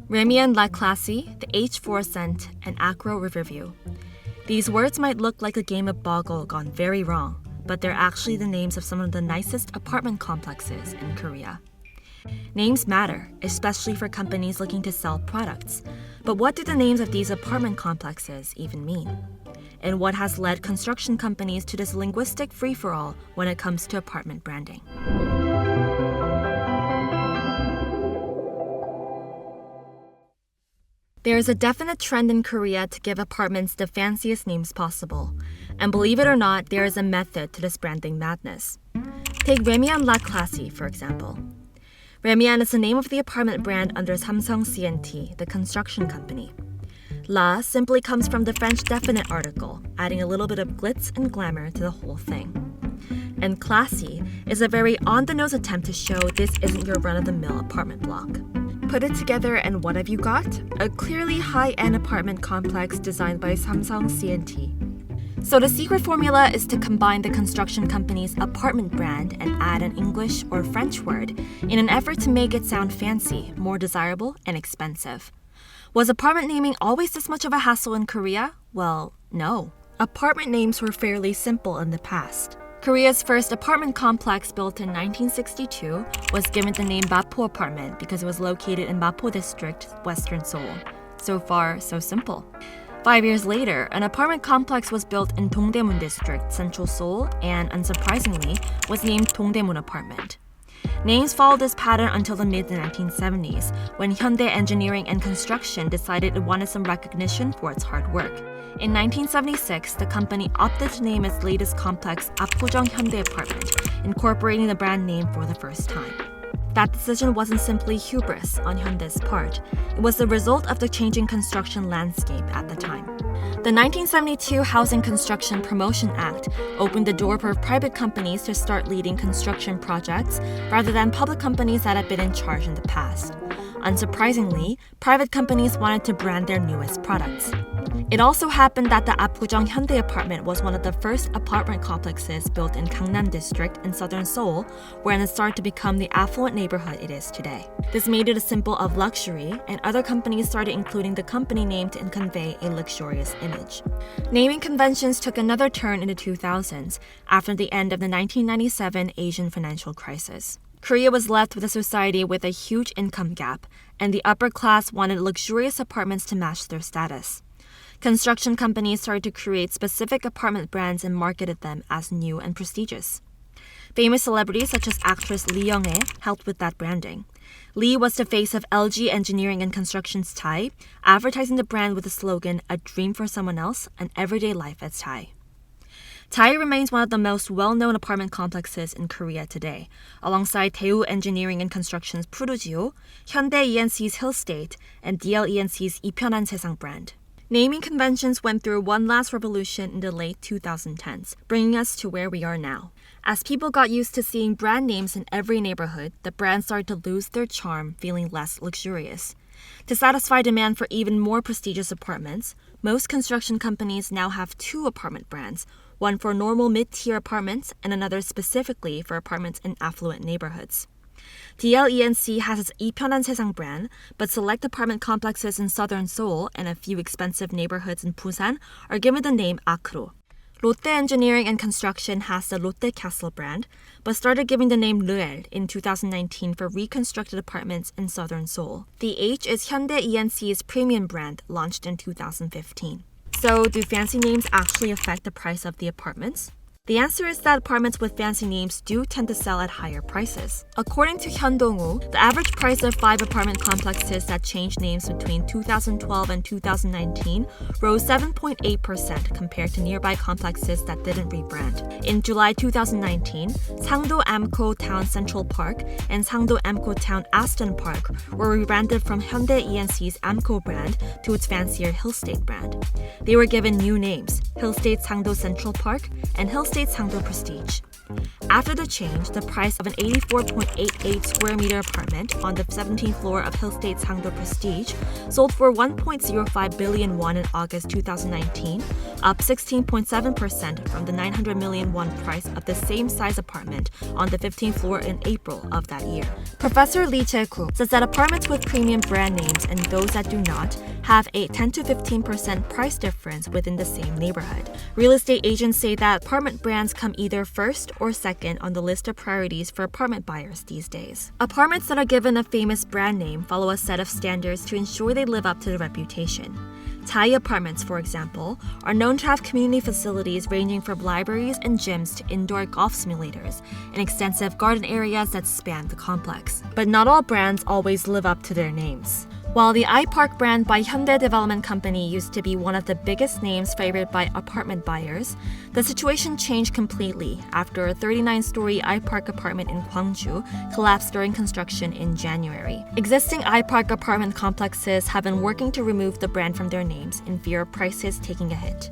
Raemian La Classy, the H Forecent, and Acro Riverview. These words might look like a game of Boggle gone very wrong, but they're actually the names of some of the nicest apartment complexes in Korea. Names matter, especially for companies looking to sell products. But what do the names of these apartment complexes even mean? And what has led construction companies to this linguistic free-for-all when it comes to apartment branding? There is a definite trend in Korea to give apartments the fanciest names possible. And believe it or not, there is a method to this branding madness. Take Raemian La Classy, for example. Raemian is the name of the apartment brand under Samsung C&T, the construction company. La simply comes from the French definite article, adding a little bit of glitz and glamour to the whole thing. And classy is a very on-the-nose attempt to show this isn't your run-of-the-mill apartment block. Put it together and what have you got? A clearly high-end apartment complex designed by Samsung C&T. So the secret formula is to combine the construction company's apartment brand and add an English or French word in an effort to make it sound fancy, more desirable, and expensive. Was apartment naming always this much of a hassle in Korea? Well, no. Apartment names were fairly simple in the past. Korea's first apartment complex, built in 1962, was given the name Mapo Apartment because it was located in Mapo District, Western Seoul. So far, so simple. 5 years later, an apartment complex was built in Dongdaemun District, Central Seoul, and unsurprisingly, was named Dongdaemun Apartment. Names followed this pattern until the mid-1970s, when Hyundai Engineering and Construction decided it wanted some recognition for its hard work. In 1976, the company opted to name its latest complex Apgujeong Hyundai Apartment, incorporating the brand name for the first time. That decision wasn't simply hubris on Hyundai's part. It was the result of the changing construction landscape at the time. The 1972 Housing Construction Promotion Act opened the door for private companies to start leading construction projects rather than public companies that had been in charge in the past. Unsurprisingly, private companies wanted to brand their newest products. It also happened that the Apgujeong Hyundai Apartment was one of the first apartment complexes built in Gangnam District in southern Seoul, wherein it started to become the affluent neighborhood it is today. This made it a symbol of luxury, and other companies started including the company name to convey a luxurious image. Naming conventions took another turn in the 2000s after the end of the 1997 Asian financial crisis. Korea was left with a society with a huge income gap, and the upper class wanted luxurious apartments to match their status. Construction companies started to create specific apartment brands and marketed them as new and prestigious. Famous celebrities such as actress Lee Young-ae helped with that branding. Lee was the face of LG Engineering and Construction's Thai, advertising the brand with the slogan, "A dream for someone else, an everyday life at Thai." Thai remains one of the most well-known apartment complexes in Korea today, alongside Daewoo Engineering and Construction's Purugeo, Hyundai E&C's Hillstate, and DL E&C's 이편한 세상 brand. Naming conventions went through one last revolution in the late 2010s, bringing us to where we are now. As people got used to seeing brand names in every neighborhood, the brands started to lose their charm, feeling less luxurious. To satisfy demand for even more prestigious apartments, most construction companies now have two apartment brands, one for normal mid-tier apartments and another specifically for apartments in affluent neighborhoods. DL E&C has its 이편한 세상 brand, but select apartment complexes in southern Seoul and a few expensive neighborhoods in Busan are given the name Acro. Lotte Engineering and Construction has the Lotte Castle brand, but started giving the name Ruel in 2019 for reconstructed apartments in southern Seoul. The H is Hyundai E&C's premium brand, launched in 2015. So, do fancy names actually affect the price of the apartments? The answer is that apartments with fancy names do tend to sell at higher prices. According to Hyundong-woo, the average price of 5 apartment complexes that changed names between 2012 and 2019 rose 7.8% compared to nearby complexes that didn't rebrand. In July 2019, Sangdo Amco Town Central Park and Sangdo Amco Town Aston Park were rebranded from Hyundai E&C's Amco brand to its fancier Hillstate brand. They were given new names, Hillstate Sangdo Central Park and Hillstate Sangdo Prestige. After the change, the price of an 84.88 square meter apartment on the 17th floor of Hillstate's Hangdo Prestige sold for 1.05 billion won in August 2019, up 16.7% from the 900 million won price of the same size apartment on the 15th floor in April of that year. Professor Lee Jae-koo says that apartments with premium brand names and those that do not have a 10 to 15% price difference within the same neighborhood. Real estate agents say that apartment brands come either first or second on the list of priorities for apartment buyers these days. Apartments that are given a famous brand name follow a set of standards to ensure they live up to the reputation. Thai apartments, for example, are known to have community facilities ranging from libraries and gyms to indoor golf simulators and extensive garden areas that span the complex. But not all brands always live up to their names. While the iPark brand by Hyundai Development Company used to be one of the biggest names favored by apartment buyers, the situation changed completely after a 39-story iPark apartment in Gwangju collapsed during construction in January. Existing iPark apartment complexes have been working to remove the brand from their names in fear of prices taking a hit.